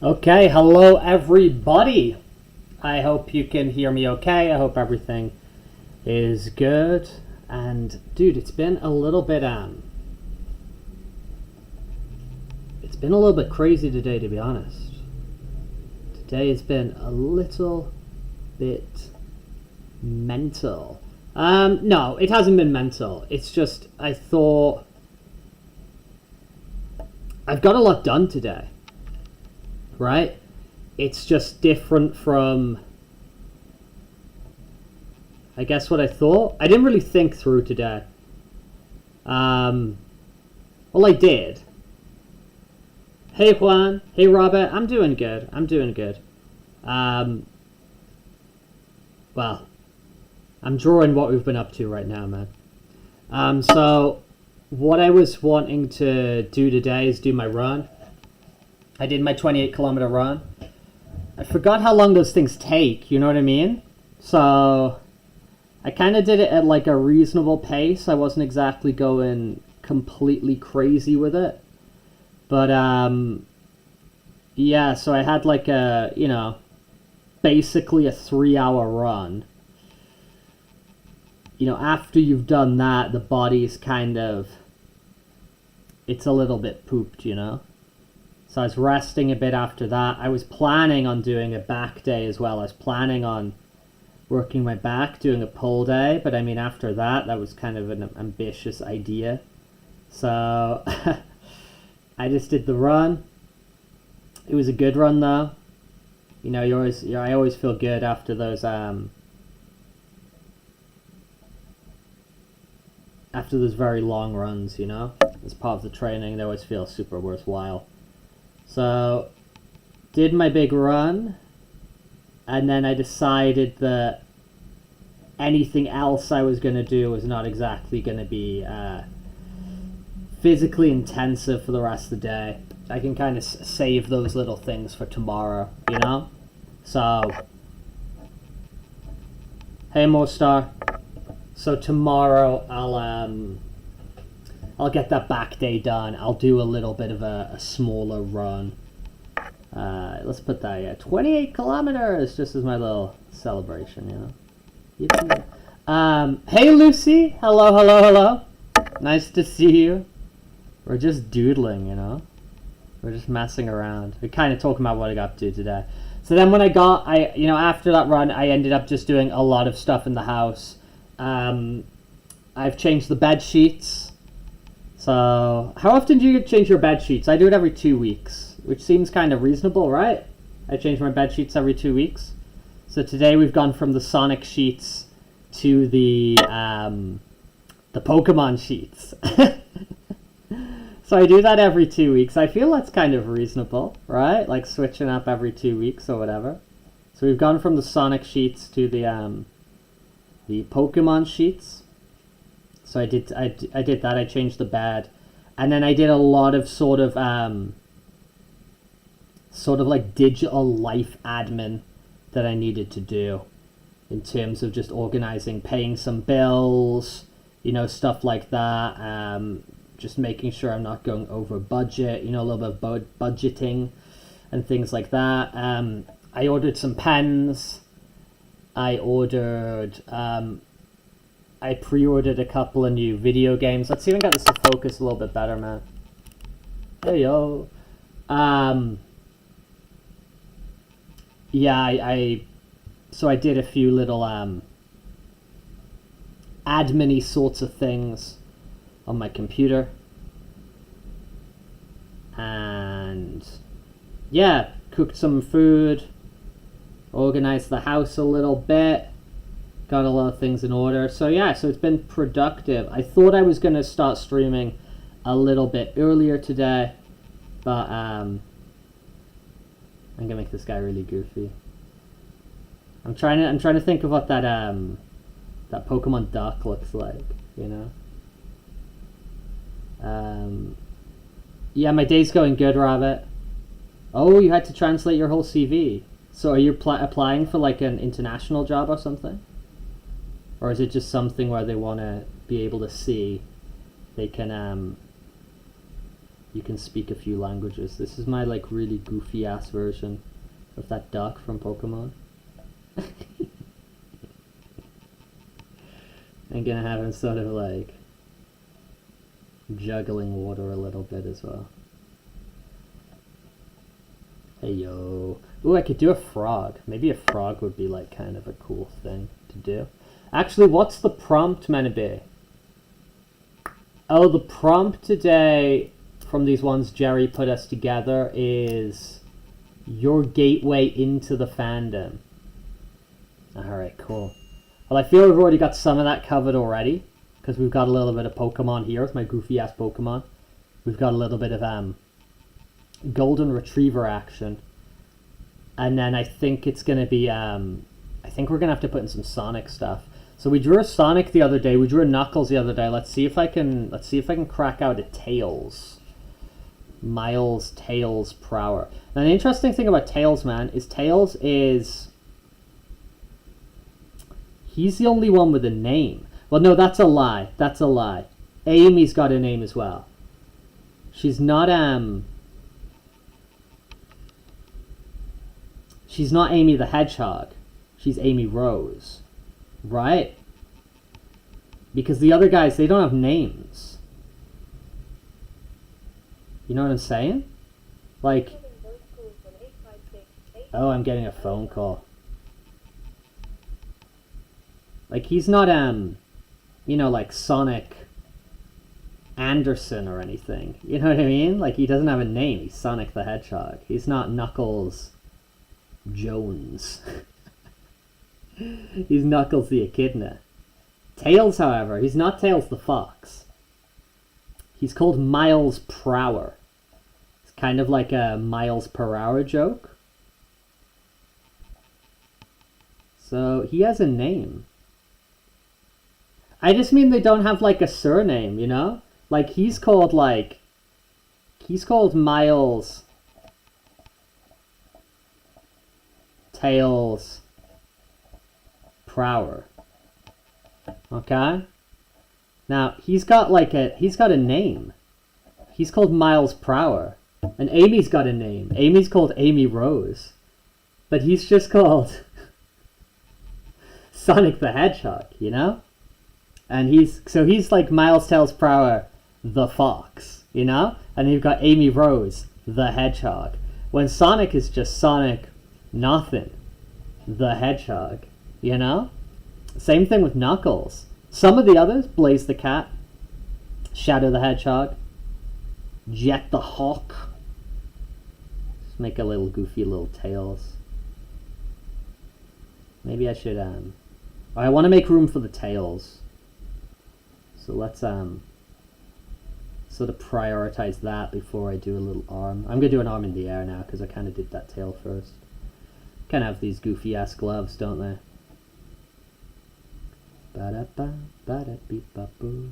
Okay, hello everybody. I hope you can hear me okay. I hope everything is good. And dude, it's been a little bit crazy today, to be honest. Today has been a little bit mental. No, it hasn't been mental. It's just I thought I've got a lot done today. Right? It's just different from, I guess, what I thought. I didn't really think through today. Well, I did. Hey, Juan. Hey, Robert. I'm doing good. Well, I'm drawing what we've been up to right now, man. So, what I was wanting to do today is do my run. I did my 28-kilometer run. I forgot how long those things take, you know what I mean? So I kind of did it at like a reasonable pace. I wasn't exactly going completely crazy with it. But yeah, so I had like basically a 3-hour run. After you've done that, the body's it's a little bit pooped, So I was resting a bit after that. I was planning on doing a back day as well. I was planning on working my back, doing a pull day. But I mean, after that was kind of an ambitious idea. So I just did the run. It was a good run though. I always feel good after those very long runs, As part of the training, they always feel super worthwhile. So, did my big run, and then I decided that anything else I was going to do was not exactly going to be physically intensive for the rest of the day. I can kind of save those little things for tomorrow, So, hey Mostar. So tomorrow I'll get that back day done. I'll do a little bit of a smaller run. Let's put that, 28 kilometers, just as my little celebration, Hey Lucy, hello. Nice to see you. We're just doodling, We're just messing around. We're kind of talking about what I got up to today. So then when after that run, I ended up just doing a lot of stuff in the house. I've changed the bed sheets. So, how often do you change your bed sheets? I do it every 2 weeks, which seems kind of reasonable, right? I change my bed sheets every 2 weeks. So today we've gone from the Sonic sheets to the Pokemon sheets. So I do that every 2 weeks. I feel that's kind of reasonable, right? Like switching up every 2 weeks or whatever. So we've gone from the Sonic sheets to the Pokemon sheets. So I did that. I changed the bed, and then I did a lot of sort of like digital life admin that I needed to do, in terms of just organizing, paying some bills, stuff like that. Just making sure I'm not going over budget, a little bit of budgeting and things like that. I ordered some pens. I pre-ordered a couple of new video games. Let's see if I can get this to focus a little bit better, man. Hey, yo. Yeah, so I did a few little admin-y sorts of things on my computer. And yeah, cooked some food, organized the house a little bit. Got a lot of things in order. So yeah, so it's been productive. I thought I was going to start streaming a little bit earlier today, but I'm going to make this guy really goofy. I'm trying to think of what that Pokemon duck looks like, Yeah, my day's going good, Rabbit. Oh, you had to translate your whole CV. So are you applying for like an international job or something? Or is it just something where they want to be able to see they can you can speak a few languages. This is my like really goofy ass version of that duck from Pokemon. I'm gonna have him sort of like juggling water a little bit as well. Hey yo. Ooh, I could do a frog. Maybe a frog would be like kind of a cool thing to do. Actually, what's the prompt meant to be? Oh, the prompt today from these ones Jerry put us together is your gateway into the fandom. Alright, cool. Well, I feel we've already got some of that covered already, because we've got a little bit of Pokemon here with my goofy ass Pokemon. We've got a little bit of Golden Retriever action. And then I think it's going to be, I think we're going to have to put in some Sonic stuff. So we drew a Sonic the other day, we drew a Knuckles the other day. Let's see if I can crack out a Tails. Miles Tails Prower. Now the interesting thing about Tails, man, is Tails is... he's the only one with a name. Well, no, that's a lie. That's a lie. Amy's got a name as well. She's not, she's not Amy the Hedgehog. She's Amy Rose. Right? Because the other guys, they don't have names. You know what I'm saying? Like... oh, I'm getting a phone call. Like, he's not, you know, like Sonic Anderson or anything. You know what I mean? Like, he doesn't have a name. He's Sonic the Hedgehog. He's not Knuckles Jones. He's Knuckles the Echidna. Tails, however, he's not Tails the Fox. He's called Miles Prower. It's kind of like a miles per hour joke. So, he has a name. I just mean they don't have, like, a surname, you know? Like, he's called Miles Tails Prower. Okay? Now, he's got a name. He's called Miles Prower. And Amy's got a name. Amy's called Amy Rose. But he's just called Sonic the Hedgehog, you know? And he's like Miles Tails Prower the Fox, you know? And you've got Amy Rose the Hedgehog. When Sonic is just Sonic nothing the Hedgehog, you know? Same thing with Knuckles. Some of the others, Blaze the Cat, Shadow the Hedgehog, Jet the Hawk. Just make a little goofy little tails. Maybe I should, I want to make room for the tails. So let's, sort of prioritize that before I do a little arm. I'm going to do an arm in the air now, because I kind of did that tail first. Kind of have these goofy-ass gloves, don't they? Ba-da-ba, ba-da-beep-ba-boo.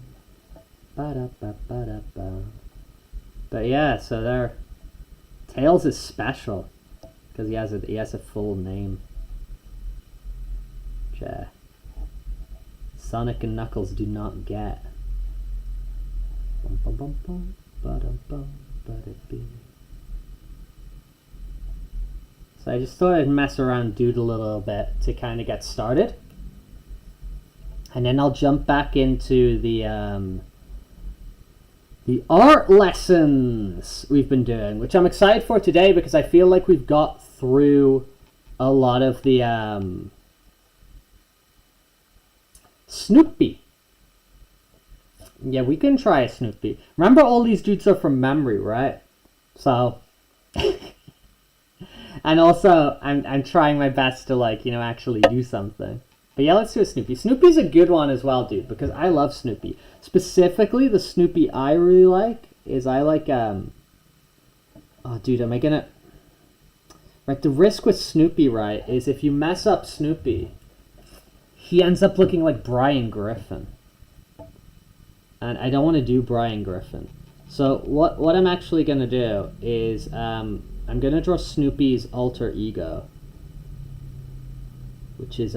Ba-da-ba-ba-da-ba. But yeah, so there... Tails is special, because he has a full name. Which, Sonic and Knuckles do not get. Bum, bum, bum, bum, ba-da-bum, ba-da-bee. So I just thought I'd mess around, doodle a little bit to kind of get started. And then I'll jump back into the art lessons we've been doing, which I'm excited for today because I feel like we've got through a lot of the Snoopy. Yeah, we can try a Snoopy. Remember, all these dudes are from memory, right? So... and also, I'm trying my best to, like, you know, actually do something. But yeah, let's do a Snoopy. Snoopy's a good one as well, dude, because I love Snoopy. Specifically, the Snoopy I really like is I like, oh, dude, am I gonna... Right, the risk with Snoopy, right, is if you mess up Snoopy, he ends up looking like Brian Griffin. And I don't want to do Brian Griffin. So what I'm actually going to do is I'm going to draw Snoopy's alter ego, which is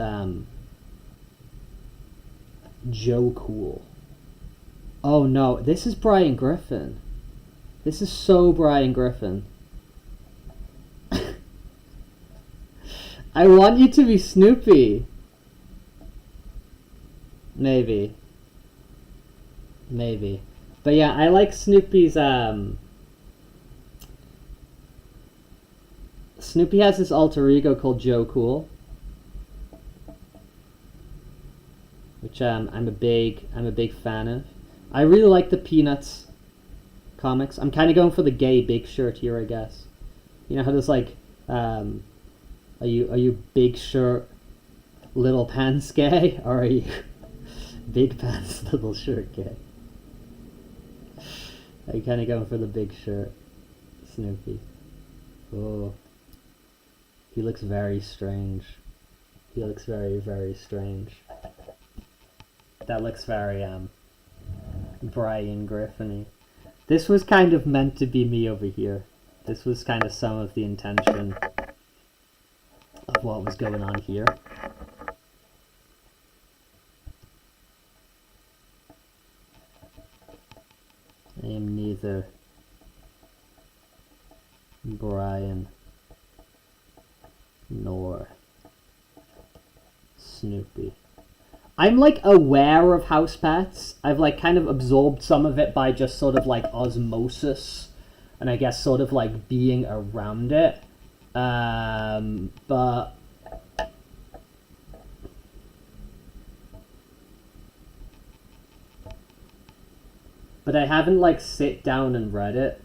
Joe Cool. Oh no, this is Brian Griffin. This is so Brian Griffin. I want you to be Snoopy. Maybe. But yeah, I like Snoopy's, Snoopy has this alter ego called Joe Cool, which I'm a big fan of. I really like the Peanuts comics. I'm kind of going for the gay Big Shirt here, I guess. You know how there's like, are you Big Shirt, Little Pants gay, or are you Big Pants, Little Shirt gay? Are you kind of going for the Big Shirt, Snoopy? Oh, he looks very strange. He looks very, very strange. That looks very Brian Griffin-y. This was kind of meant to be me over here. This was kind of some of the intention of what was going on here. I am neither Brian nor Snoopy. I'm like aware of house pets. I've like kind of absorbed some of it by just sort of like osmosis, and I guess sort of like being around it. But I haven't like sit down and read it.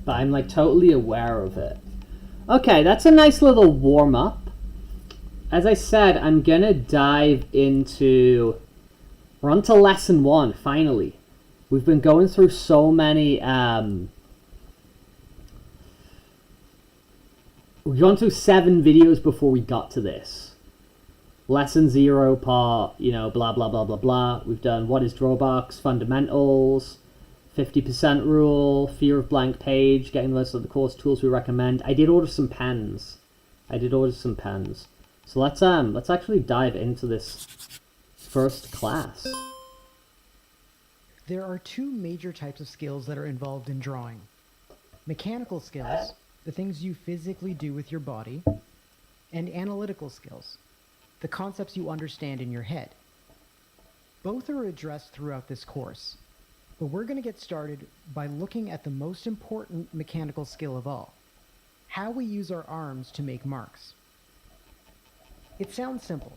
But I'm like totally aware of it. Okay, that's a nice little warm-up. As I said, I'm gonna dive into... We're on to lesson 1, finally. We've been going through so many... We've gone through 7 videos before we got to this. Lesson 0 part, you know, blah, blah, blah, blah, blah. We've done what is DrawABox, fundamentals, 50% rule, fear of blank page, getting the list of the course tools we recommend. I did order some pens. So let's actually dive into this first class. There are 2 major types of skills that are involved in drawing. Mechanical skills, the things you physically do with your body, and analytical skills, the concepts you understand in your head. Both are addressed throughout this course. But we're going to get started by looking at the most important mechanical skill of all, how we use our arms to make marks. It sounds simple.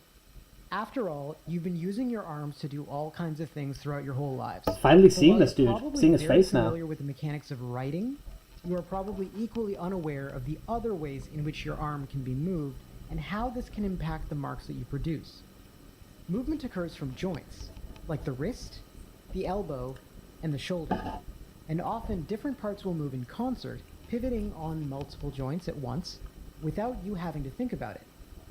After all, you've been using your arms to do all kinds of things throughout your whole lives. Finally seeing this dude, seeing his face now. Familiar with the mechanics of writing, you are probably equally unaware of the other ways in which your arm can be moved and how this can impact the marks that you produce. Movement occurs from joints, like the wrist, the elbow, and the shoulder, and often different parts will move in concert, pivoting on multiple joints at once without you having to think about it.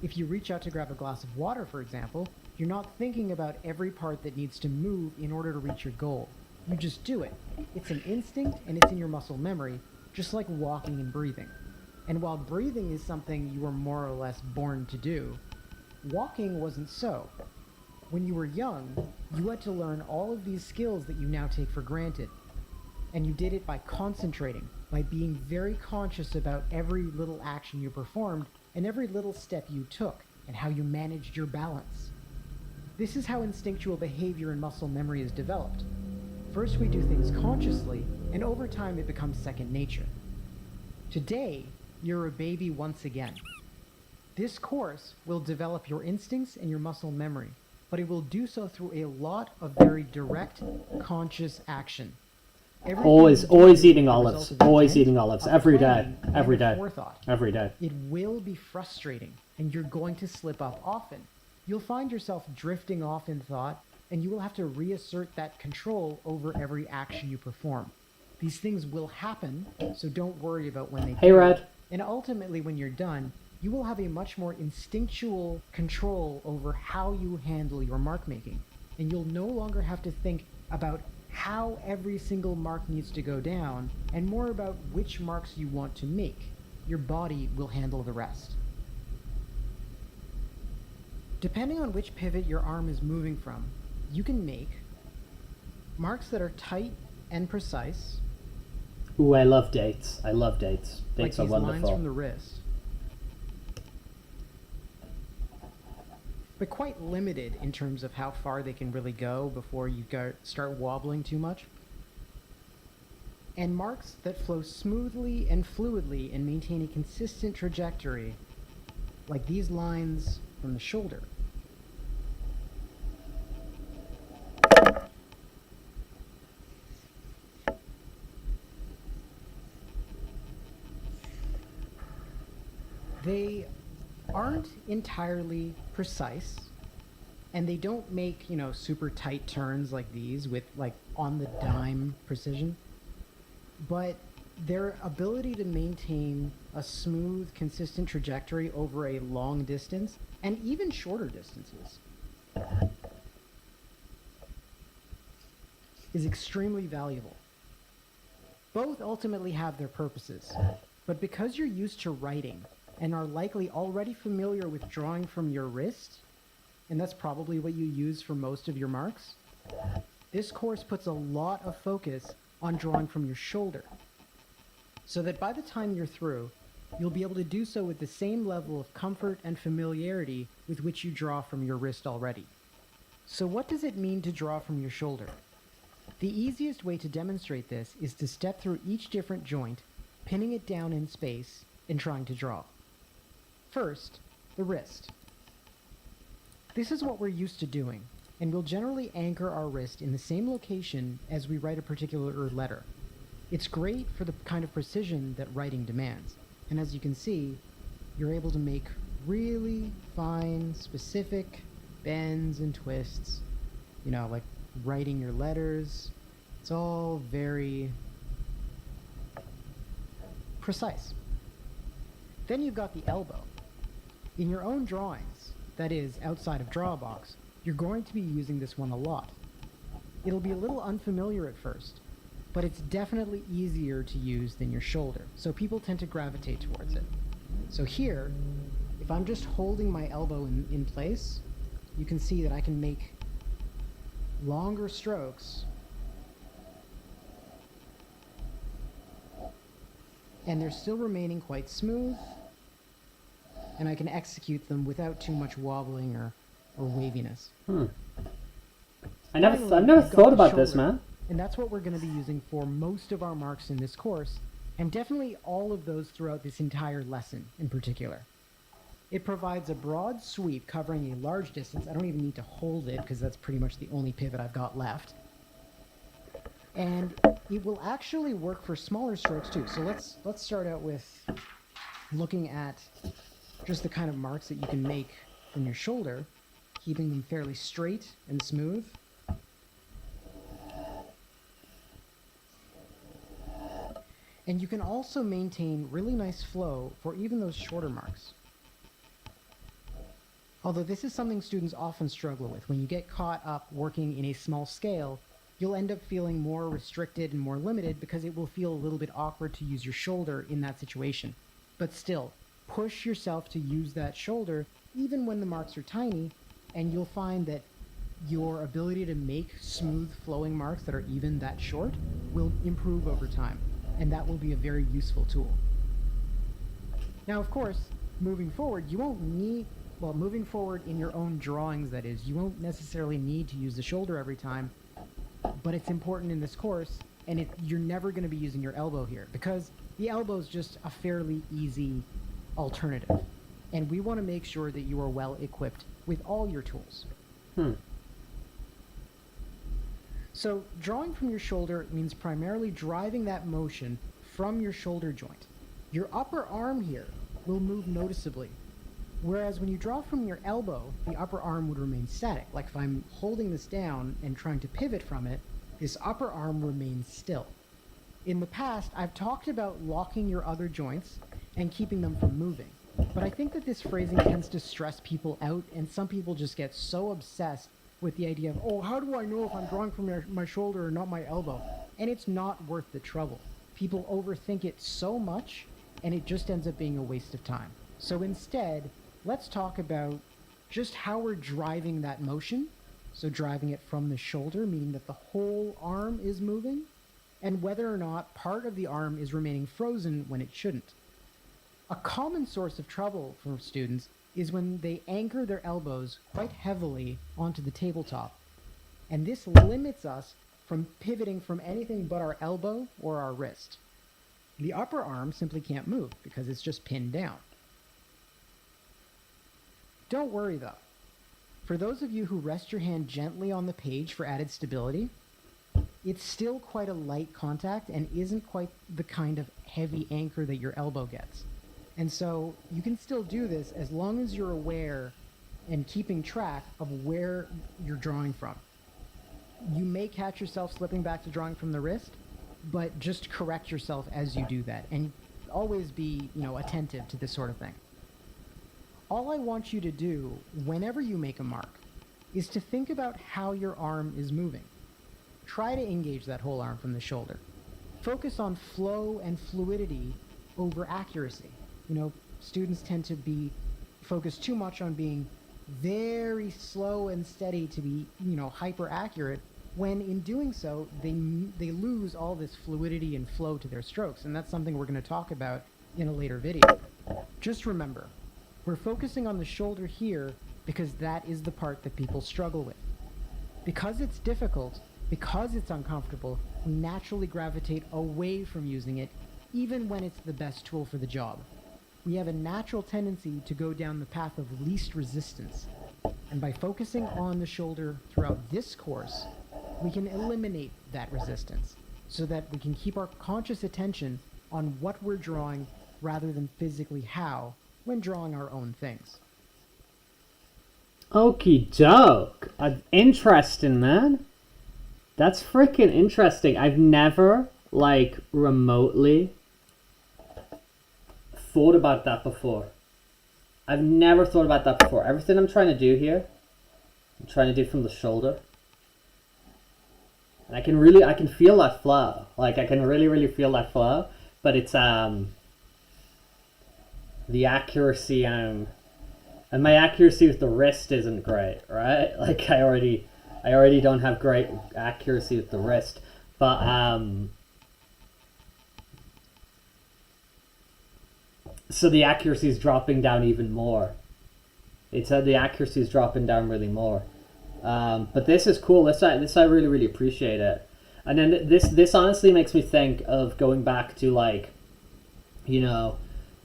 If you reach out to grab a glass of water, for example, you're not thinking about every part that needs to move in order to reach your goal. You just do it. It's an instinct and it's in your muscle memory, just like walking and breathing. And while breathing is something you were more or less born to do, walking wasn't so. When you were young, you had to learn all of these skills that you now take for granted. And you did it by concentrating, by being very conscious about every little action you performed and every little step you took and how you managed your balance. This is how instinctual behavior and muscle memory is developed. First we do things consciously, and over time it becomes second nature. Today, you're a baby once again. This course will develop your instincts and your muscle memory, but it will do so through a lot of very direct, conscious action. Always eating olives, every day. It will be frustrating, and you're going to slip up often. You'll find yourself drifting off in thought, and you will have to reassert that control over every action you perform. These things will happen, so don't worry about when they do. Hey, Red. And ultimately, when you're done, you will have a much more instinctual control over how you handle your mark making. And you'll no longer have to think about how every single mark needs to go down, and more about which marks you want to make. Your body will handle the rest. Depending on which pivot your arm is moving from, you can make marks that are tight and precise, Ooh, I love dates. I love dates. like Dates are these lines wonderful. from the wrist, but quite limited in terms of how far they can really go before you start wobbling too much. And marks that flow smoothly and fluidly and maintain a consistent trajectory, like these lines from the shoulder. They aren't entirely precise, and they don't make, super tight turns like these with like on the dime precision, but their ability to maintain a smooth, consistent trajectory over a long distance and even shorter distances is extremely valuable. Both ultimately have their purposes, but because you're used to writing and are likely already familiar with drawing from your wrist, and that's probably what you use for most of your marks, this course puts a lot of focus on drawing from your shoulder, so that by the time you're through, you'll be able to do so with the same level of comfort and familiarity with which you draw from your wrist already. So what does it mean to draw from your shoulder? The easiest way to demonstrate this is to step through each different joint, pinning it down in space, and trying to draw. First, the wrist. This is what we're used to doing, and we'll generally anchor our wrist in the same location as we write a particular letter. It's great for the kind of precision that writing demands, and as you can see, you're able to make really fine, specific bends and twists, like writing your letters. It's all very precise. Then you've got the elbow. In your own drawings, that is, outside of DrawABox, you're going to be using this one a lot. It'll be a little unfamiliar at first, but it's definitely easier to use than your shoulder, so people tend to gravitate towards it. So here, if I'm just holding my elbow in place, you can see that I can make longer strokes, and they're still remaining quite smooth, and I can execute them without too much wobbling or waviness. I've never thought about this, man. And that's what we're going to be using for most of our marks in this course, and definitely all of those throughout this entire lesson in particular. It provides a broad sweep covering a large distance. I don't even need to hold it because that's pretty much the only pivot I've got left. And it will actually work for smaller strokes too. So let's start out with looking at just the kind of marks that you can make from your shoulder, keeping them fairly straight and smooth. And you can also maintain really nice flow for even those shorter marks. Although this is something students often struggle with. When you get caught up working in a small scale, you'll end up feeling more restricted and more limited because it will feel a little bit awkward to use your shoulder in that situation. But still, push yourself to use that shoulder even when the marks are tiny, and you'll find that your ability to make smooth flowing marks that are even that short will improve over time, and that will be a very useful tool. Now, of course, moving forward, you won't need, moving forward in your own drawings, that is, you won't necessarily need to use the shoulder every time, but it's important in this course, and you're never going to be using your elbow here, because the elbow is just a fairly easy alternative, and we want to make sure that you are well equipped with all your tools. So drawing from your shoulder means primarily driving that motion from your shoulder joint. Your upper arm here will move noticeably, whereas when you draw from your elbow, the upper arm would remain static. Like if I'm holding this down and trying to pivot from it, this upper arm remains still. In the past, I've talked about locking your other joints and keeping them from moving, but I think that this phrasing tends to stress people out, and some people just get so obsessed with the idea of, oh, how do I know if I'm drawing from my shoulder or not my elbow? And it's not worth the trouble. People overthink it so much, and it just ends up being a waste of time. So instead, let's talk about just how we're driving that motion so driving it from the shoulder, meaning that the whole arm is moving, and whether or not part of the arm is remaining frozen when it shouldn't. A common source of trouble for students is when they anchor their elbows quite heavily onto the tabletop, and this limits us from pivoting from anything but our elbow or our wrist. The upper arm simply can't move because it's just pinned down. Don't worry though. For those of you who rest your hand gently on the page for added stability, it's still quite a light contact and isn't quite the kind of heavy anchor that your elbow gets. And so you can still do this as long as you're aware and keeping track of where you're drawing from. You may catch yourself slipping back to drawing from the wrist, but just correct yourself as you do that, and always be, attentive to this sort of thing. All I want you to do whenever you make a mark is to think about how your arm is moving. Try to engage that whole arm from the shoulder. Focus on flow and fluidity over accuracy. Students tend to be focused too much on being very slow and steady to be, hyper accurate, when in doing so, they lose all this fluidity and flow to their strokes. And that's something we're going to talk about in a later video. Just remember, we're focusing on the shoulder here because that is the part that people struggle with. Because it's difficult, because it's uncomfortable, we naturally gravitate away from using it, even when it's the best tool for the job. We have a natural tendency to go down the path of least resistance. And by focusing on the shoulder throughout this course, we can eliminate that resistance so that we can keep our conscious attention on what we're drawing rather than physically how when drawing our own things. Okie doke. Interesting, man. That's freaking interesting. I've never, remotely thought about that before. I've never thought about that before. Everything I'm trying to do here, I'm trying to do from the shoulder. And I can feel that flow. I can really feel that flow. But it's, the accuracy, and my accuracy with the wrist isn't great, right? I already don't have great accuracy with the wrist. But, so the accuracy is dropping down even more. The accuracy is dropping down really more. But this is cool. This I really appreciate it. And then this honestly makes me think of going back to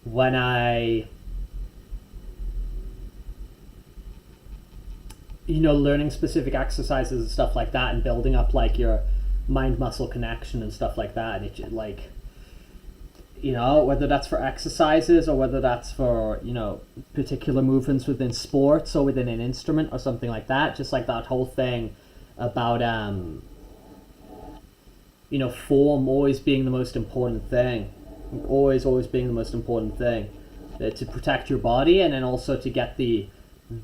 when I learning specific exercises and stuff like that, and building up your mind muscle connection and stuff like that, and it whether that's for exercises or whether that's for, particular movements within sports or within an instrument or something like that. Just that whole thing about, form always being the most important thing. Always being the most important thing. To protect your body, and then also to get the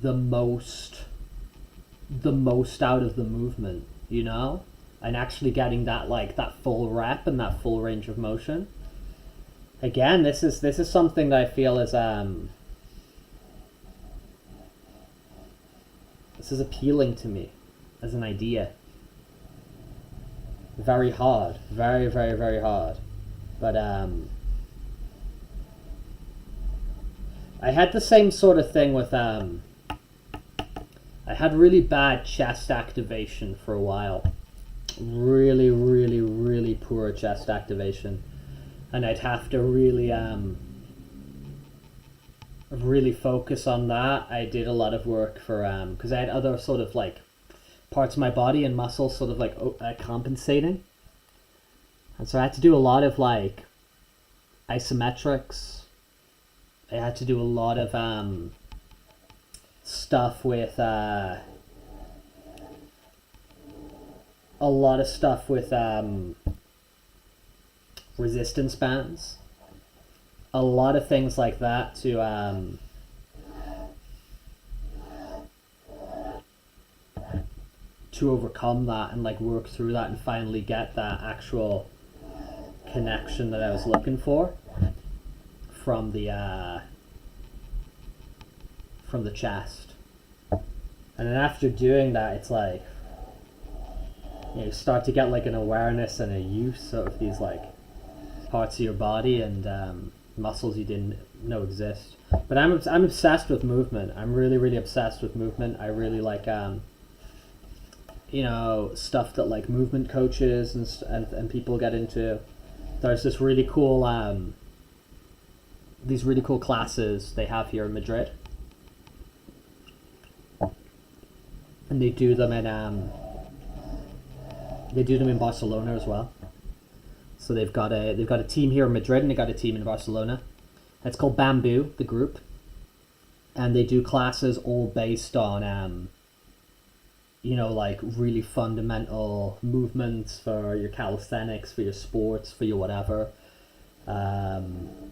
most out of the movement, and actually getting that, that full rep and that full range of motion. Again, this is something that I feel is this is appealing to me as an idea. Very hard, very hard, but I had the same sort of thing with I had really bad chest activation for a while, really poor chest activation. And I'd have to really focus on that. I did a lot of work for because I had other sort of parts of my body and muscles sort of compensating, and so I had to do a lot of isometrics. I had to do a lot of stuff with resistance bands, a lot of things like that to overcome that and work through that and finally get that actual connection that I was looking for from the chest. And then after doing that, it's like, you start to get like an awareness and a use of these like parts of your body and muscles you didn't know exist. But I'm obsessed with movement. I'm really obsessed with movement. I really like stuff that like movement coaches and people get into. There's this really cool these really cool classes they have here in Madrid, and they do them in Barcelona as well. So they've got a team here in Madrid and they got a team in Barcelona. It's called Bamboo, the group, and they do classes all based on like really fundamental movements for your calisthenics, for your sports, for your whatever. And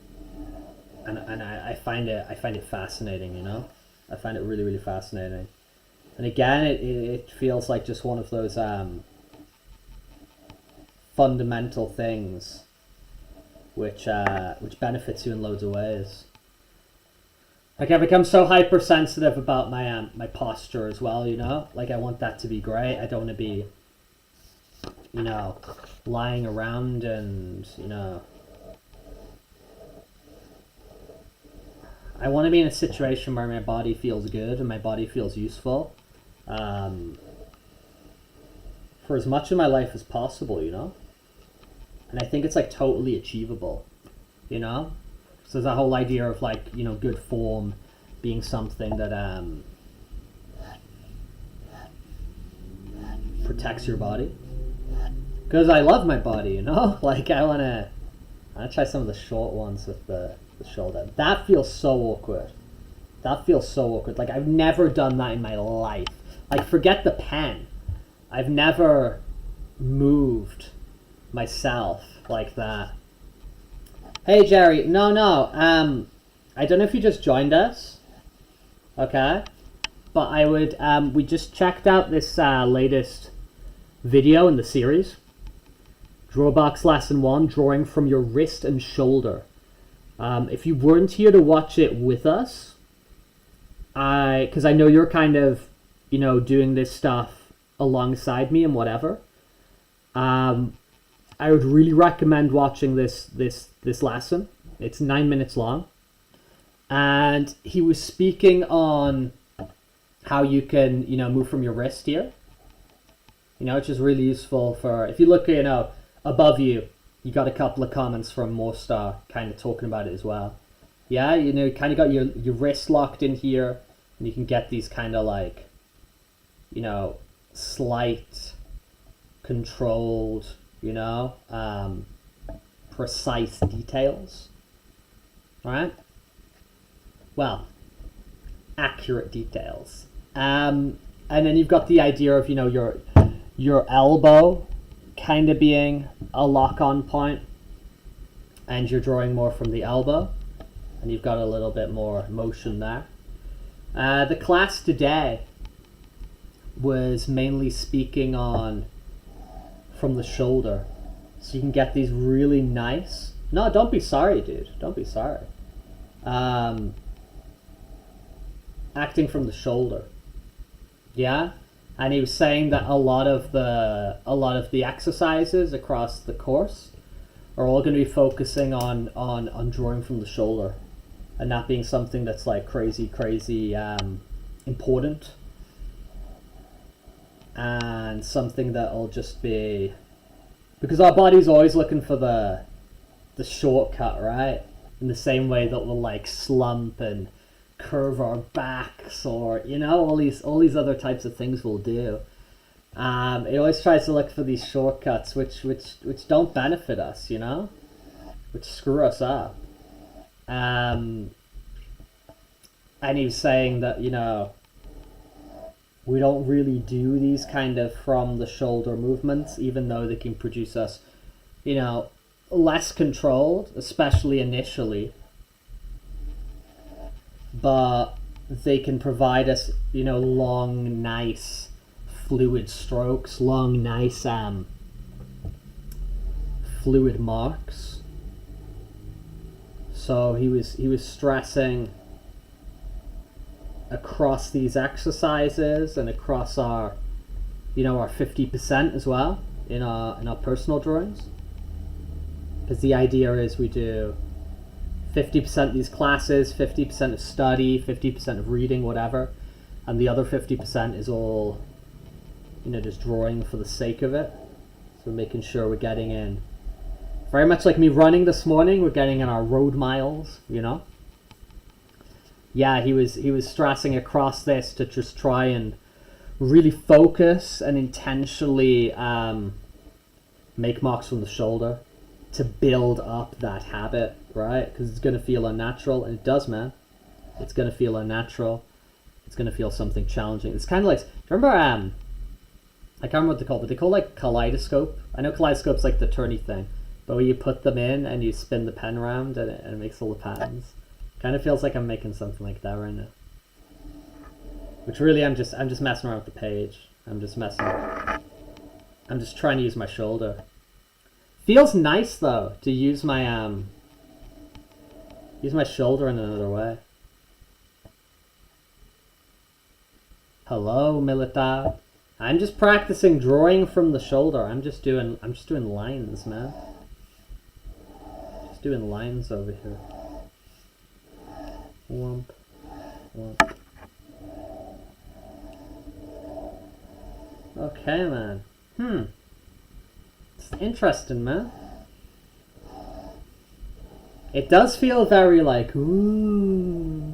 I find it fascinating, I find it really fascinating. And again, it feels like just one of those fundamental things which benefits you in loads of ways. Like I become so hypersensitive about my posture as well, like I want that to be great. I don't want to be lying around and I want to be in a situation where my body feels good and my body feels useful for as much of my life as possible, and I think it's like totally achievable, so there's that whole idea of like good form being something that protects your body, because I love my body, like I want to try some of the short ones with the shoulder. That feels so awkward. Like I've never done that in my life. Like forget the pen, I've never moved myself like that. Hey Jerry, no, I don't know if you just joined us, okay, but I would we just checked out this latest video in the series, DrawABox Lesson 1, drawing from your wrist and shoulder. If you weren't here to watch it with us, because I know you're kind of, doing this stuff alongside me and whatever, I would really recommend watching this lesson. It's 9 minutes long, and he was speaking on how you can, move from your wrist here, which is really useful for, if you look, above you. You got a couple of comments from Moorstar kind of talking about it as well. Yeah, you kind of got your wrist locked in here, and you can get these kind of like, slight, controlled, precise details. All right? Well, accurate details. And then you've got the idea of, your elbow kind of being a lock-on point, and you're drawing more from the elbow, and you've got a little bit more motion there. The class today was mainly speaking on from the shoulder, so you can get these really nice, no, don't be sorry, dude, don't be sorry, acting from the shoulder. Yeah. And he was saying that a lot of the exercises across the course are all going to be focusing on drawing from the shoulder, and that being something that's like crazy important, and something that'll just be, because our body's always looking for the shortcut, right? In the same way that we'll like slump and curve our backs, or all these other types of things we'll do. It always tries to look for these shortcuts which don't benefit us, which screw us up. And he was saying that we don't really do these kind of from the shoulder movements, even though they can produce us less controlled, especially initially. But they can provide us, long, nice, fluid strokes, long, nice, fluid marks. So he was stressing across these exercises and across our, you know, our 50% as well in our personal drawings. Because the idea is we do 50% of these classes, 50% of study, 50% of reading, whatever, and the other 50% is all, you know, just drawing for the sake of it. So making sure we're getting in, very much like me running this morning, we're getting in our road miles, you know. Yeah, he was stressing across this to just try and really focus and intentionally make marks from the shoulder to build up that habit, right? Because it's going to feel unnatural, and it does, man. It's going to feel unnatural. It's going to feel something challenging. It's kind of like, remember, I can't remember what they call, but they call like kaleidoscope. I know kaleidoscope's like the turny thing, but when you put them in and you spin the pen around and it makes all the patterns. Kind of feels like I'm making something like that right now. Which really, I'm just messing around with the page. I'm just trying to use my shoulder. Feels nice though to use my shoulder in another way. Hello, Milita. I'm just practicing drawing from the shoulder. I'm just doing lines, man. Just doing lines over here. Womp, womp. Okay, man. It's interesting, man. It does feel very like, ooh.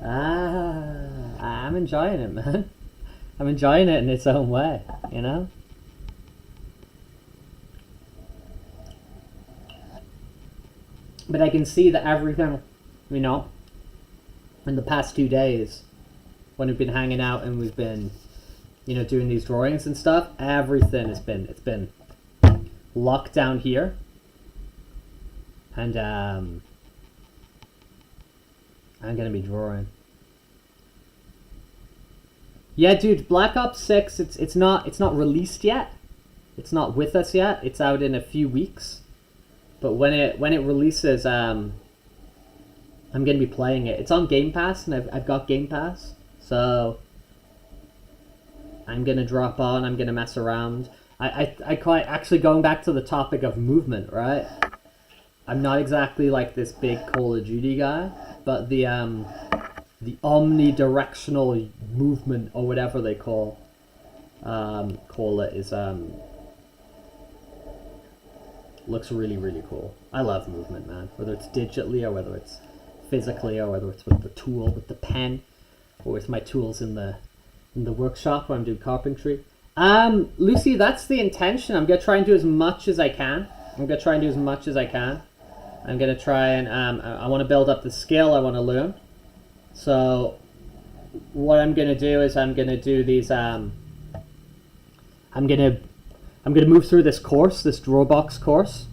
I'm enjoying it, man. I'm enjoying it in its own way, you know? But I can see that everything, you know, in the past 2 days, when we've been hanging out and we've been, you know, doing these drawings and stuff, everything has been, it's been locked down here. And I'm gonna be drawing. Yeah, dude, Black Ops 6, it's not released yet. It's not with us yet. It's out in a few weeks. But when it releases, I'm gonna be playing it. It's on Game Pass, and I've got Game Pass, so I'm gonna drop on. I'm gonna mess around. I quite actually, going back to the topic of movement, right? I'm not exactly like this big Call of Duty guy, but the omnidirectional movement, or whatever they call it, is looks really, really cool. I love movement, man. Whether it's digitally or whether it's physically or whether it's with the tool, with the pen, or with my tools in the workshop where I'm doing carpentry. Lucy, that's the intention. I'm gonna try and do as much as I can. I'm gonna try and I want to build up the skill. I want to learn. So what I'm gonna do is I'm gonna do these. I'm gonna move through this course, this DrawABox course.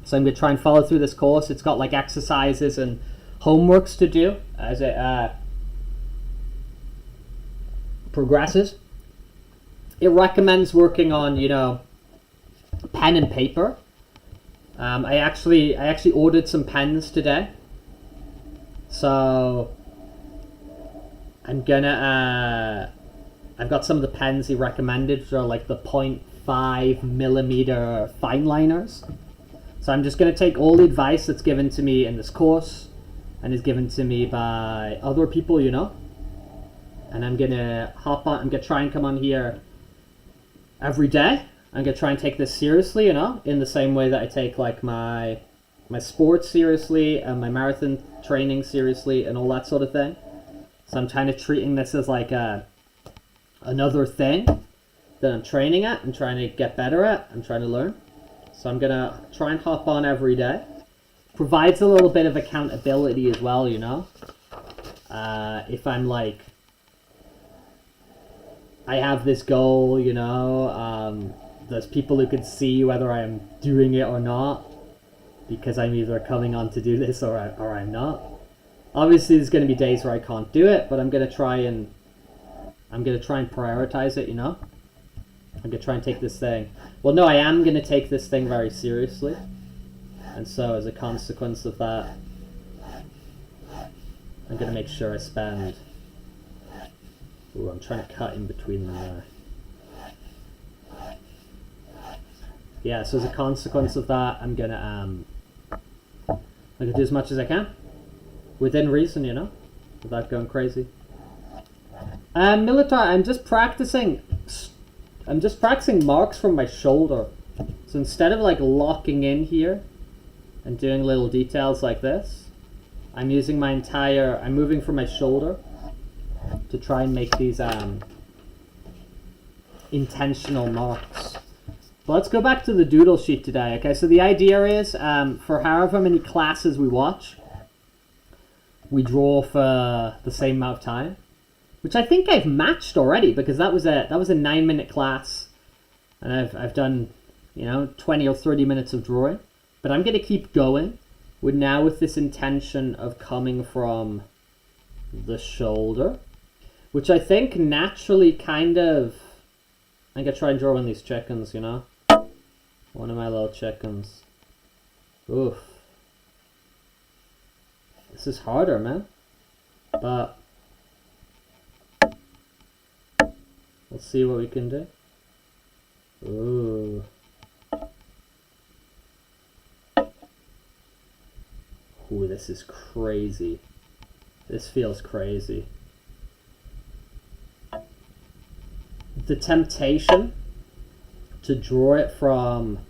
So I'm gonna try and follow through this course. It's got like exercises and homeworks to do as it progresses. It recommends working on, you know, pen and paper. I actually ordered some pens today, so I'm gonna I've got some of the pens he recommended, which are like the 0.5 millimeter fine liners. So I'm just gonna take all the advice that's given to me in this course and is given to me by other people, you know, and I'm gonna hop on. I'm gonna try and come on here every day. I'm gonna try and take this seriously, you know, in the same way that I take like my sports seriously and my marathon training seriously and all that sort of thing. So I'm kind of treating this as like another thing that I'm training at. I'm trying to get better at. I'm trying to learn. So I'm gonna try and hop on every day. Provides a little bit of accountability as well, you know. If I'm like, I have this goal, you know, there's people who can see whether I'm doing it or not, because I'm either coming on to do this or I'm not. Obviously, there's going to be days where I can't do it, but I'm going to try and prioritize it, you know. I'm going to try and take this thing. Well, no, I am going to take this thing very seriously, and so as a consequence of that, I'm going to make sure I spend Ooh, I'm trying to cut in between them there. Yeah, so as a consequence of that, I'm gonna do as much as I can. Within reason, you know? Without going crazy. Militar, I'm just practicing marks from my shoulder. So instead of like locking in here and doing little details like this, I'm moving from my shoulder to try and make these intentional marks. But let's go back to the doodle sheet today. Okay, so the idea is for however many classes we watch, we draw for the same amount of time, which I think I've matched already because that was a 9-minute class, and I've done 20 or 30 minutes of drawing. But I'm gonna keep going with this intention of coming from the shoulder, which I think naturally I'm gonna try and draw one of these chickens, you know? One of my little chickens. Oof. This is harder, man. But let's see what we can do. Ooh. Ooh, this is crazy. This feels crazy. The temptation to draw it from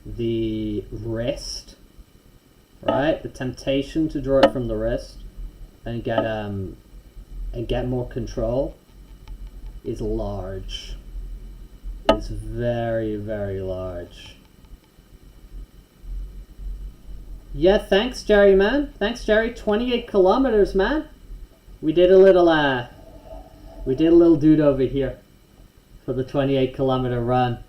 the wrist, right? The temptation to draw it from the wrist and get more control is large. It's very, very large. Yeah, thanks, Jerry, man. Thanks, Jerry. 28 kilometers, man. We did a little dude over here for the 28-kilometer run.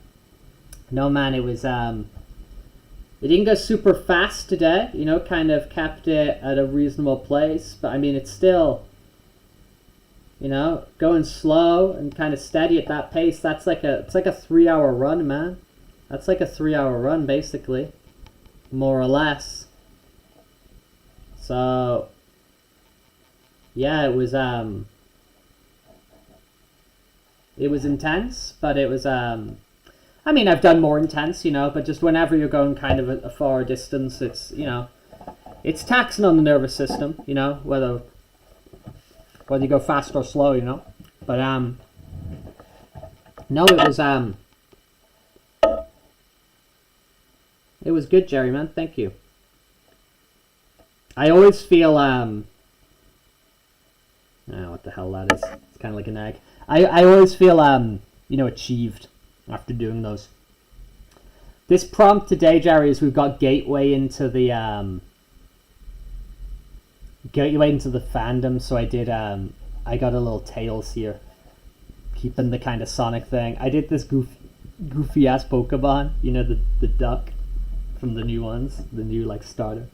No, man, it was it didn't go super fast today. You know, kind of kept it at a reasonable pace. But I mean, it's still, going slow and kind of steady at that pace. It's like a 3-hour run, man. That's like a 3-hour run, basically, more or less. So, yeah, it was intense, but it was, I mean, I've done more intense, but just whenever you're going kind of a far distance, it's, it's taxing on the nervous system, whether you go fast or slow, but, no, it was good, Jerry, man. Thank you. I always feel, what the hell that is. It's kind of like an egg. I always feel, achieved after doing those. This prompt today, Jerry, is we've got gateway into the fandom. So I did, I got a little Tails here, keeping the kind of Sonic thing. I did this goofy ass Pokemon, the duck from the new ones, the new like starter.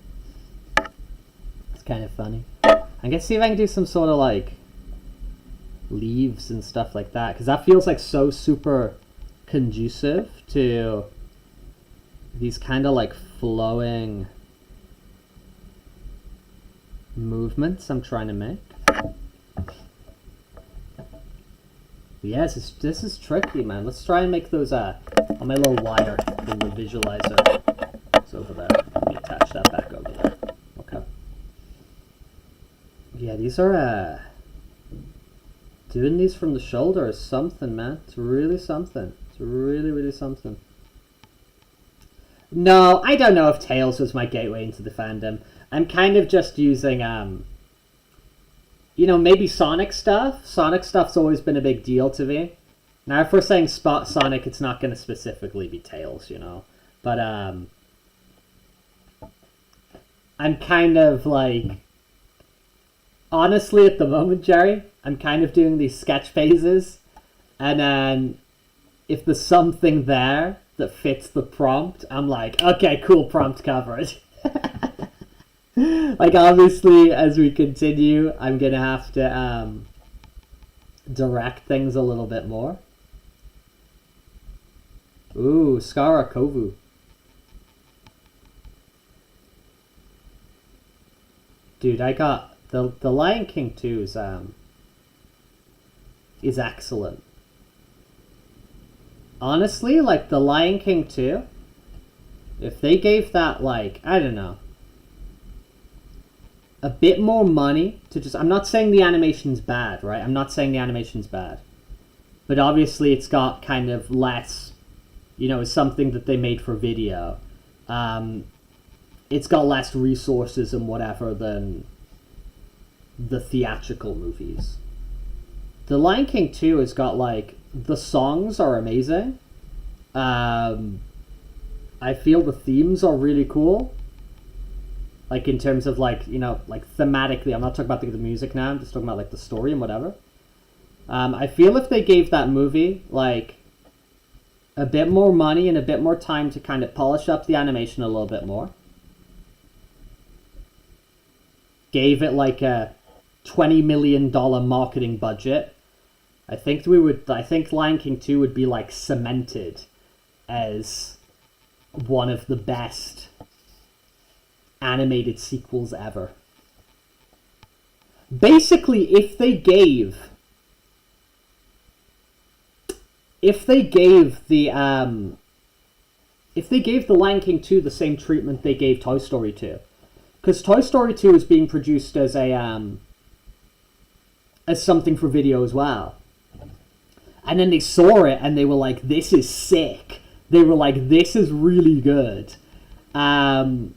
It's kind of funny. I'm gonna see if I can do some sort of like leaves and stuff like that, because that feels like so super conducive to these kind of like flowing movements I'm trying to make. Yes, this is tricky, man. Let's try and make those on my little wire in the visualizer. It's over there. Let me attach that back over there. Okay. Yeah, these are doing these from the shoulder is something, man. It's really something. It's really, really something. No, I don't know if Tails was my gateway into the fandom. I'm kind of just using, maybe Sonic stuff. Sonic stuff's always been a big deal to me. Now, if we're saying Spot Sonic, it's not going to specifically be Tails, But, I'm kind of like, honestly, at the moment, Jerry, I'm kind of doing these sketch phases, and then if there's something there that fits the prompt, I'm like, okay, cool, prompt covered. Like, obviously, as we continue, I'm gonna have to direct things a little bit more. Ooh, Skara Kovu. Dude, I got the Lion King 2's is excellent. Honestly, like The Lion King 2, if they gave that, like, I don't know, a bit more money to just... I'm not saying the animation's bad, right? I'm not saying the animation's bad. But obviously it's got kind of less, you know, it's something that they made for video. It's got less resources and whatever than the theatrical movies. The Lion King 2 has got, like, the songs are amazing. I feel the themes are really cool. Like, in terms of, like, you know, like, thematically. I'm not talking about the music now. I'm just talking about, like, the story and whatever. I feel if they gave that movie, like, a bit more money and a bit more time to kind of polish up the animation a little bit more. Gave it, like, a $20 million marketing budget. I think Lion King 2 would be, like, cemented as one of the best animated sequels ever. Basically, if they gave the Lion King 2 the same treatment they gave Toy Story 2, because Toy Story 2 is being produced as something for video as well, and then they saw it and they were like, "This is sick." They were like, "This is really good," and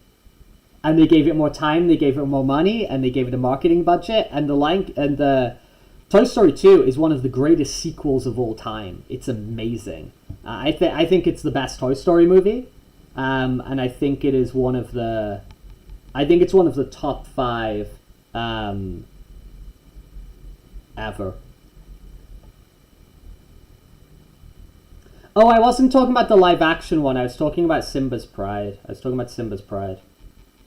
they gave it more time, they gave it more money, and they gave it a marketing budget. And the Toy Story 2 is one of the greatest sequels of all time. It's amazing. I think it's the best Toy Story movie, and I think it is one of the top 5 ever. Oh, I wasn't talking about the live action one. I was talking about Simba's Pride.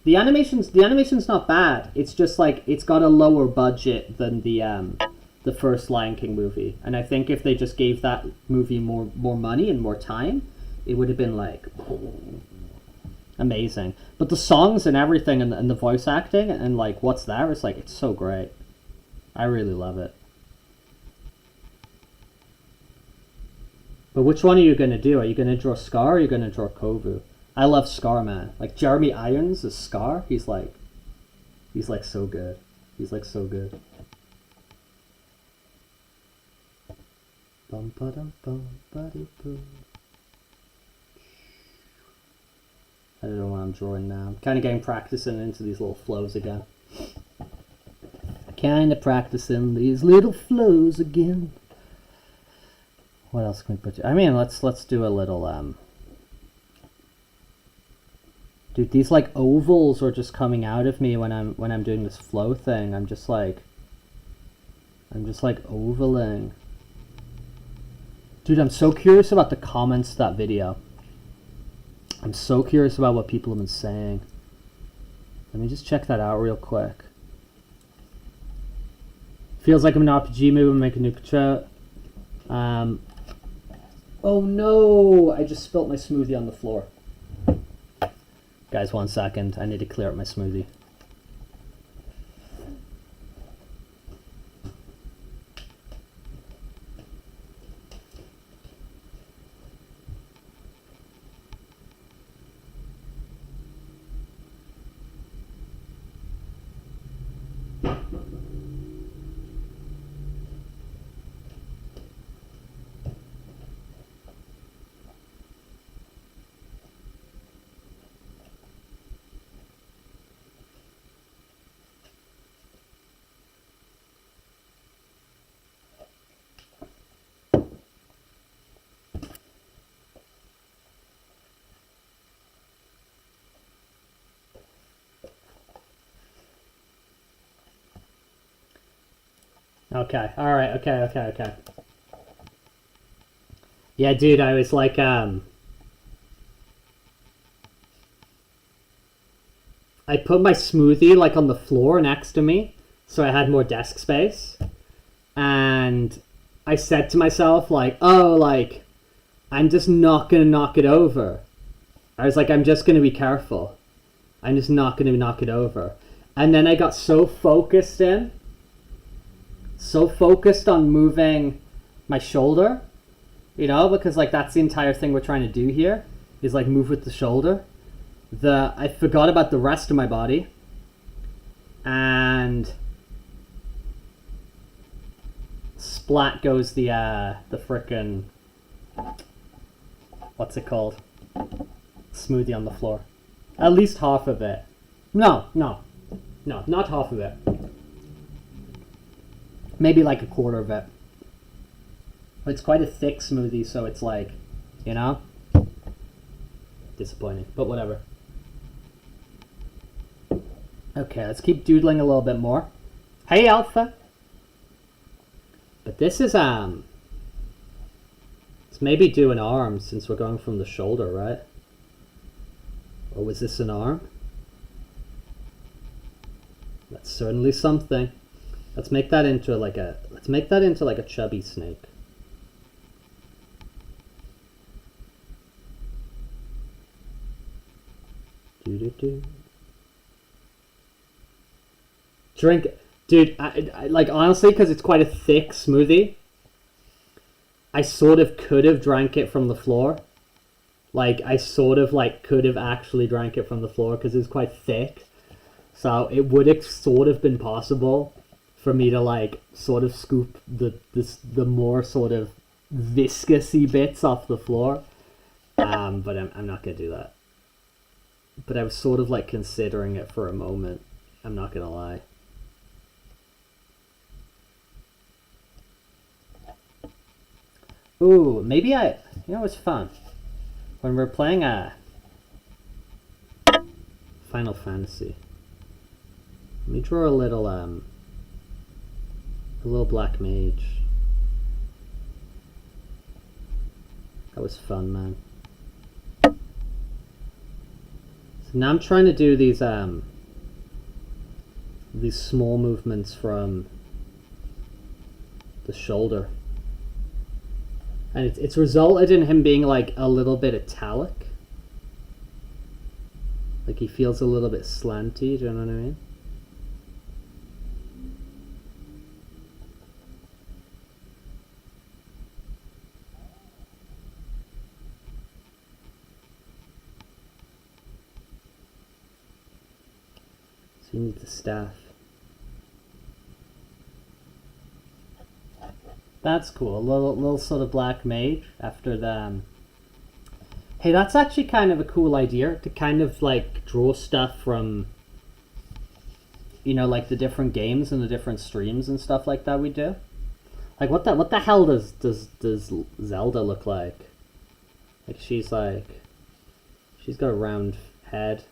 The animation's not bad. It's just like it's got a lower budget than the first Lion King movie. And I think if they just gave that movie more money and more time, it would have been like amazing. But the songs and everything and the voice acting and like what's there is like, it's so great. I really love it. But which one are you going to do? Are you going to draw Scar or are you going to draw Kovu? I love Scar, man. Like, Jeremy Irons is Scar. He's like so good. He's like so good. Bum ba dum bum buddy boo. I don't know what I'm drawing now. I'm kind of getting practicing into these little flows again. Kind of practicing these little flows again. What else can we put? I mean, let's do a little Dude, these like ovals are just coming out of me when I'm doing this flow thing. I'm just like ovaling. Dude, I'm so curious about the comments to that video. I'm so curious about what people have been saying. Let me just check that out real quick. Feels like I'm an RPG movie. I'm making a new control. Oh no! I just spilt my smoothie on the floor. Guys, 1 second. I need to clear up my smoothie. Okay, alright, okay. Yeah, dude, I was like, I put my smoothie, like, on the floor next to me, so I had more desk space, and I said to myself, like, oh, like, I'm just not gonna knock it over. I was like, I'm just gonna be careful. I'm just not gonna knock it over. And then I got so focused on moving my shoulder, you know, because like that's the entire thing we're trying to do here, is like move with the shoulder. I forgot about the rest of my body, and splat goes the frickin', what's it called? Smoothie on the floor. At least half of it. No, not half of it. Maybe like a quarter of it. But it's quite a thick smoothie, so it's like, you know? Disappointing, but whatever. Okay, let's keep doodling a little bit more. Hey, Alpha! But this is, let's maybe do an arm, since we're going from the shoulder, right? Or was this an arm? That's certainly something. Let's make that into like a chubby snake. Do. Drink, dude. I like, honestly, because it's quite a thick smoothie, I sort of could have drank it from the floor. Like, I sort of like could have actually drank it from the floor because it's quite thick. So it would have sort of been possible for me to like sort of scoop the more sort of viscousy bits off the floor. But I'm not gonna do that. But I was sort of like considering it for a moment. I'm not gonna lie. Ooh, maybe you know what's fun? When we're playing a Final Fantasy. Let me draw a little black mage. That was fun, man. So now I'm trying to do these small movements from the shoulder. And it's resulted in him being like a little bit italic. Like he feels a little bit slanty, do you know what I mean? So you need the staff. That's cool. A little sort of black mage after the. Hey, that's actually kind of a cool idea to kind of like draw stuff from, you know, like the different games and the different streams and stuff like that we do. Like what the hell does Zelda look like? Like she's got a round head,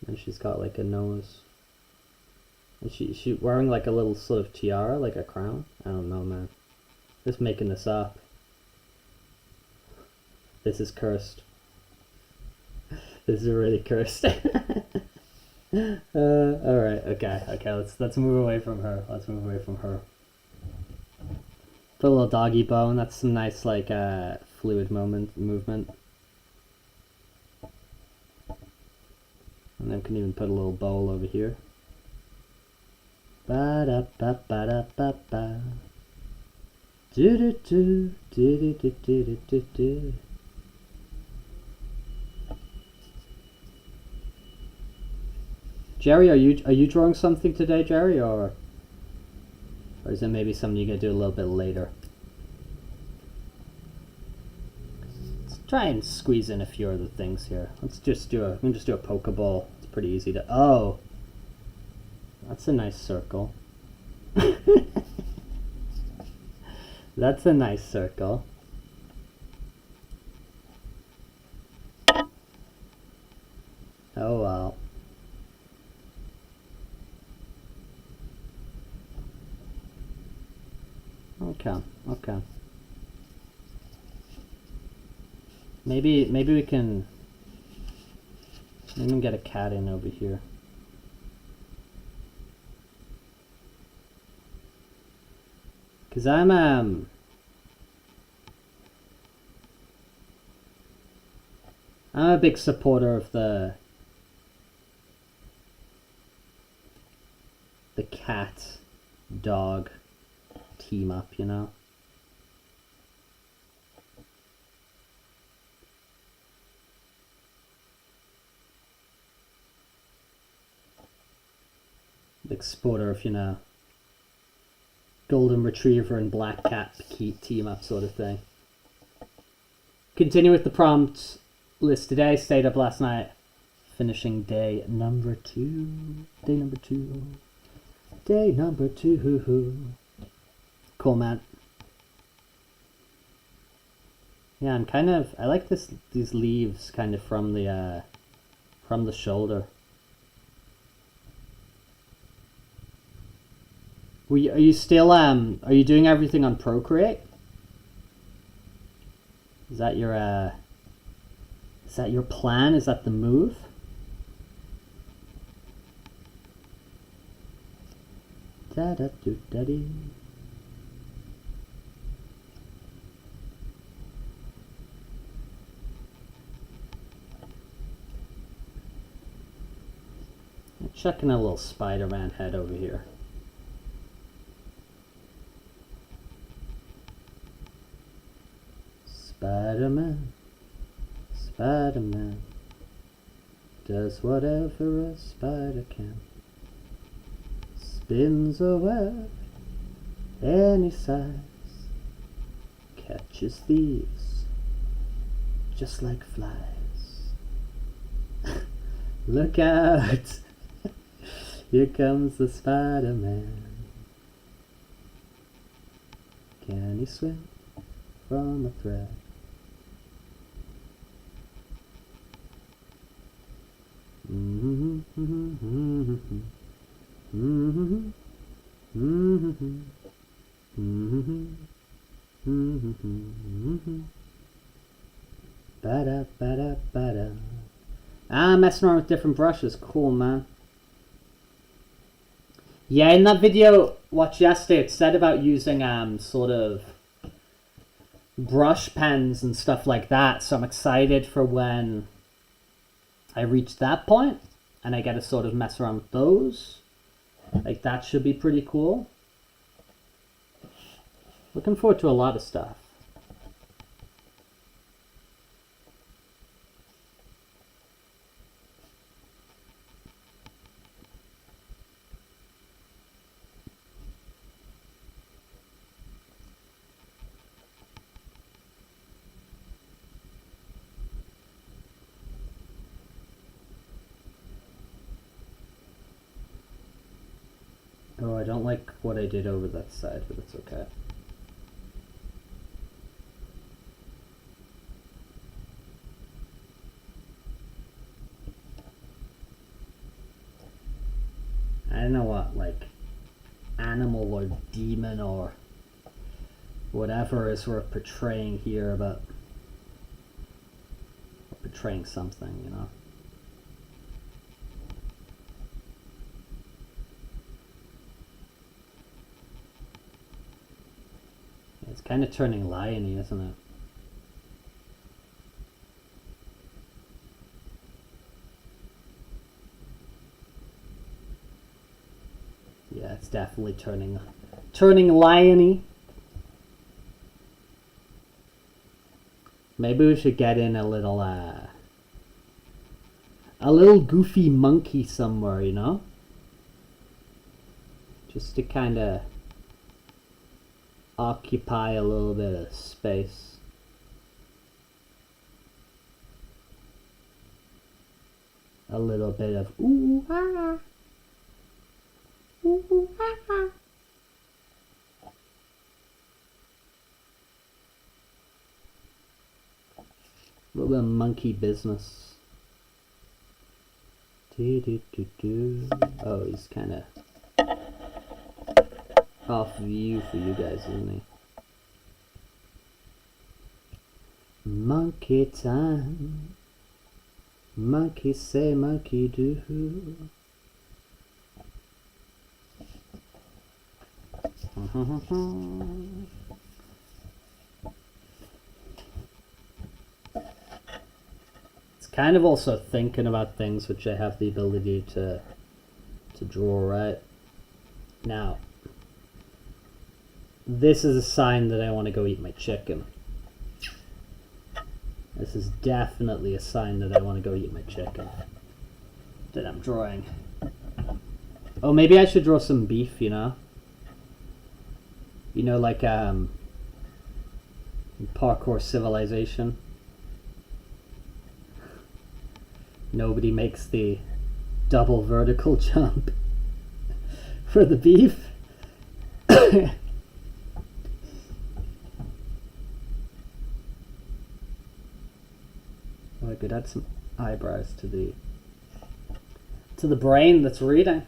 and she's got like a nose. And she wearing like a little sort of tiara, like a crown? I don't know, man. Just making this up. This is cursed. This is really cursed. Alright, okay, let's move away from her. Put a little doggy bone, that's some nice like fluid movement. And then can even put a little bowl over here. Ba-da-ba-ba-da-ba-ba. Do-do-do, do-do-do-do-do-do. Jerry, are you drawing something today, Jerry, or is it maybe something you're gonna do a little bit later? Let's try and squeeze in a few other things here. We can just do a Pokeball. It's pretty easy to. Oh. That's a nice circle. That's a nice circle. Oh well. Okay. Maybe we can get a cat in over here. Cause I'm a big supporter of the cat dog team up, you know? Exporter of, you know, golden retriever and black cat team up sort of thing. Continue with the prompt list today. Stayed up last night, finishing day number 2. Day number 2. Day number 2. Cool, man. Yeah, I'm kind of, I like these leaves kind of from the shoulder. Are you still are you doing everything on Procreate? Is that your plan? Is that the move? Da da do da dee. Chucking a little Spider-Man head over here. Spider-Man, Spider-Man, does whatever a spider can. Spins a web any size, catches thieves just like flies. Look out! Here comes the Spider-Man. Can he swim from a thread? Ba-da. Messing around with different brushes. Cool, man. Yeah, in that video watched yesterday, it said about using sort of brush pens and stuff like that. So I'm excited for when I reach that point and I get to sort of mess around with those. Like, that should be pretty cool. Looking forward to a lot of stuff. Oh, I don't like what I did over that side, but it's okay. I don't know what, like, animal or demon or whatever is we're portraying here, but we're portraying something, you know? It's kind of turning lion-y, isn't it? Yeah, it's definitely turning lion-y. Maybe we should get in a little goofy monkey somewhere, you know? Just to kind of occupy a little bit of space. A little bit of ooh ah. Ooh ah. A little bit of monkey business. Oh, he's kind of off view for you guys, isn't he? Monkey time. Monkey say, monkey do. It's kind of also thinking about things which I have the ability to draw right now. this is a sign that I want to go eat my chicken. This is definitely a sign that I want to go eat my chicken that I'm drawing. Oh, maybe I should draw some beef, you know? You know, like, Parkour Civilization. Nobody makes the double vertical jump for the beef. I could add some eyebrows to the brain that's reading.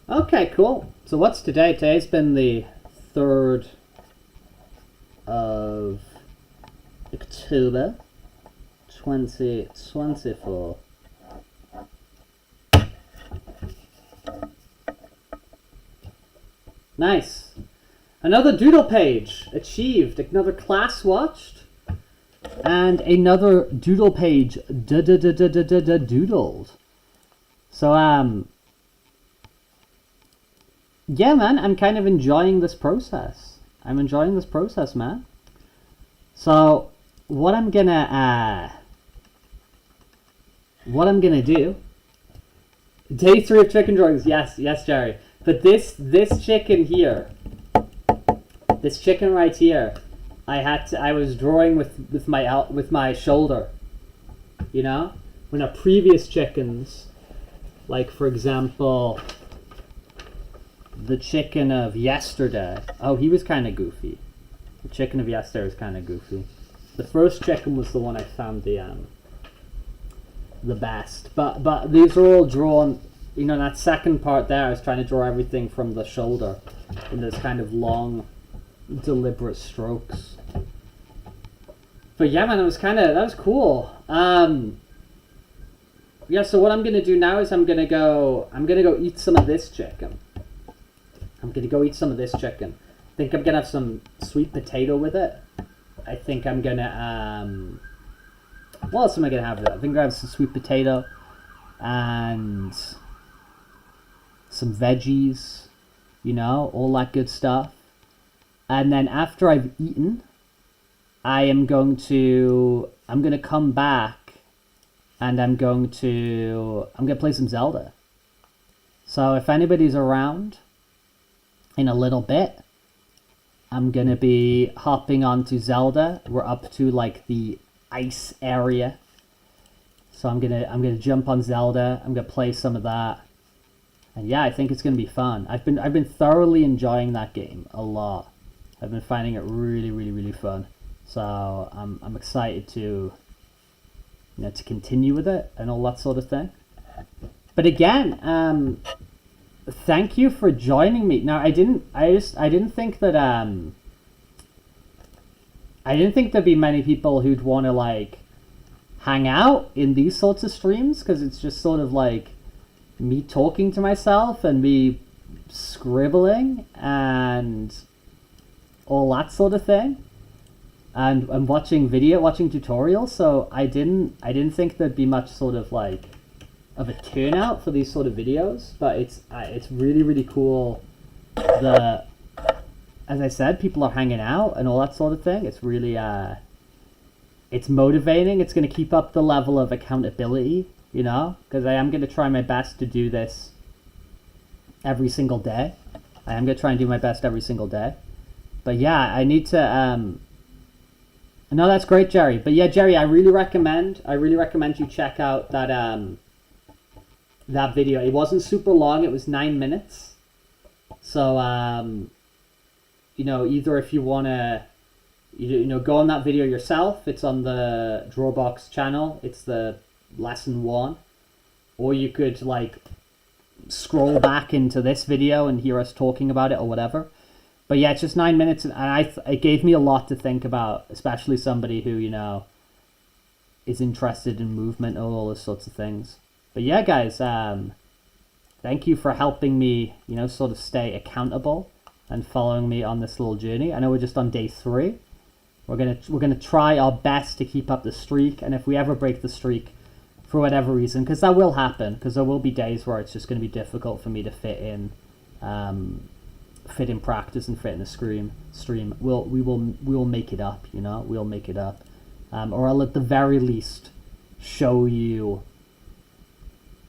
Okay, cool. So what's today? Today's been the 3rd of October 2024. Nice. Another doodle page achieved. Another class watched. And another doodle page doodled. So, yeah, man, I'm kind of enjoying this process. I'm enjoying this process, man. So, what I'm gonna do, day 3 of chicken drawings, yes, Jerry. But this chicken here, this chicken right here, I was drawing with my shoulder, you know? When our previous chickens, like for example, the chicken of yesterday, oh, he was kind of goofy. The chicken of yesterday was kind of goofy. The first chicken was the one I found the best. But these are all drawn, you know, that second part there, I was trying to draw everything from the shoulder in this kind of long, deliberate strokes. But yeah, man, that was cool. Yeah, so what I'm gonna do now is I'm gonna go eat some of this chicken. I think I'm gonna have some sweet potato with it. I think I'm gonna what else am I gonna have with it? I think I'm gonna have some sweet potato and some veggies, you know, all that good stuff. And then after I've eaten, I'm gonna come back and I'm gonna play some Zelda. So if anybody's around in a little bit, I'm gonna be hopping onto Zelda. We're up to like the ice area. So I'm gonna jump on Zelda. I'm gonna play some of that. And yeah, I think it's gonna be fun. I've been thoroughly enjoying that game a lot. I've been finding it really, really, really fun. So I'm excited to, to continue with it and all that sort of thing. But again, thank you for joining me. Now I didn't think that I didn't think there'd be many people who'd want to like hang out in these sorts of streams, because it's just sort of like me talking to myself and me scribbling and all that sort of thing, and watching tutorials. So I didn't think there'd be much sort of like of a turnout for these sort of videos, but it's really, really cool. As I said, people are hanging out and all that sort of thing. It's really it's motivating. It's going to keep up the level of accountability, because I am going to try my best to do this every single day. I am going to try and do my best every single day. But yeah, I need to no, that's great, Jerry. But yeah, Jerry, I really recommend you check out that that video. It wasn't super long. It was 9 minutes. So either if you want to go on that video yourself, it's on the DrawABox channel. It's the lesson 1. Or you could like scroll back into this video and hear us talking about it or whatever. But yeah, it's just 9 minutes, and it gave me a lot to think about, especially somebody who, is interested in movement and all those sorts of things. But yeah, guys, thank you for helping me, sort of stay accountable and following me on this little journey. I know we're just on day 3. We're gonna try our best to keep up the streak, and if we ever break the streak, for whatever reason, because that will happen, because there will be days where it's just going to be difficult for me to fit in fit in practice and fit in the stream, we will make it up, you know, we'll make it up. Or I'll at the very least show you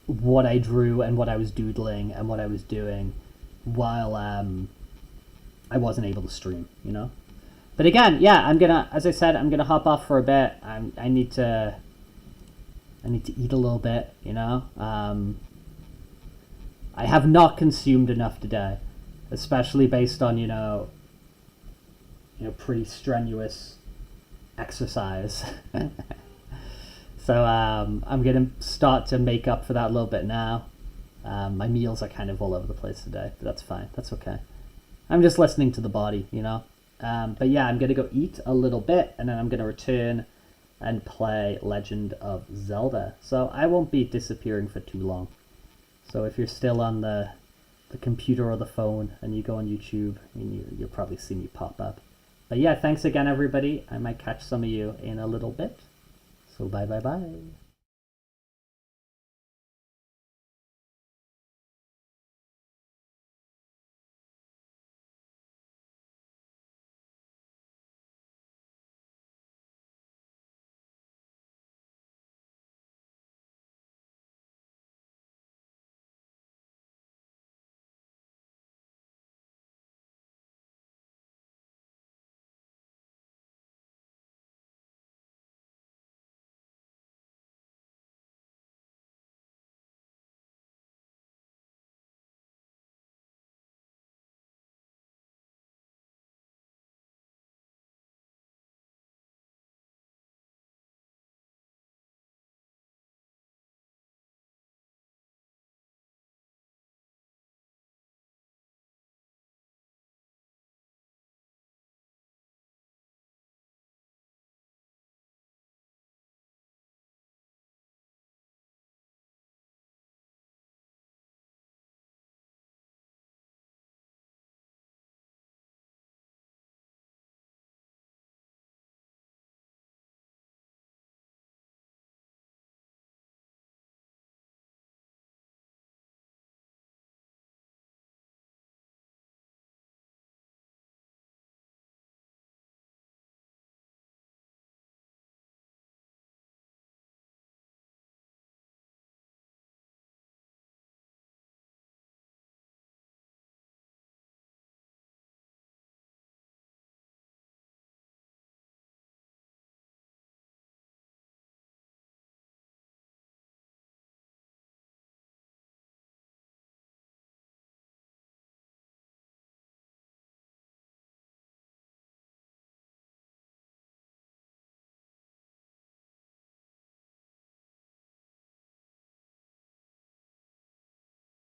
what I drew and what I was doodling and what I was doing while I wasn't able to stream, you know. But again, yeah, as I said, I'm gonna hop off for a bit. I need to eat a little bit, you know. I have not consumed enough today, especially based on, you know, pretty strenuous exercise. So I'm gonna start to make up for that a little bit now. My meals are kind of all over the place today, but that's fine. That's okay. I'm just listening to the body, you know. But yeah, I'm gonna go eat a little bit, and then I'm gonna return and play Legend of Zelda. So I won't be disappearing for too long. So if you're still on the computer or the phone and you go on YouTube, you'll probably see me pop up. But yeah, thanks again, everybody. I might catch some of you in a little bit. So bye.